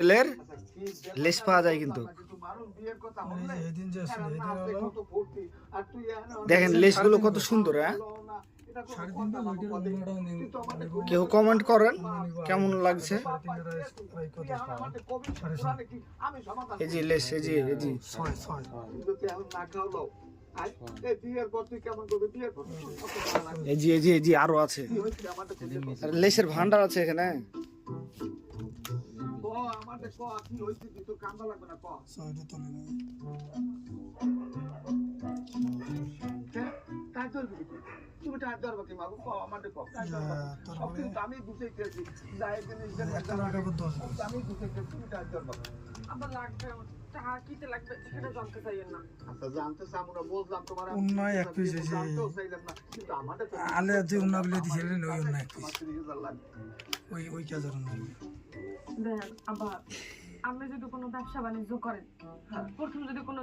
লের less পাওয়া যায় কিন্তু দেখেন লেসগুলো কত সুন্দর। হ্যাঁ, কেউ কমেন্ট করেন কেমন লাগছে। এই যে লেস, এই যে এই যে আরো আছে, লেসের ভান্ডার আছে এখানে। তুমি টাকা ধরবা কি মাগো কও আমাদের কও আমি বুঝাইতেছি যাই জিনিস আমি বুঝাইতেছি তুমি টাকা ধরবা আবার লাগবে টাকা কিতে লাগবে সেটা জানতে চাইেন না। আচ্ছা জানতে চাই আমরা বললাম তোমার উন্নয় এক পিস আছে জানতেও চাইলাম না কিন্তু আমাদের তো আলে যে উন্নয়গুলো দিছিলেন ওই উন্নয় এক পিস ওই কাজের উন্নয় দেখেন। আবার আপনি যদি কোনো ব্যবসা বাণিজ্য করেন প্রথম যদি কোনো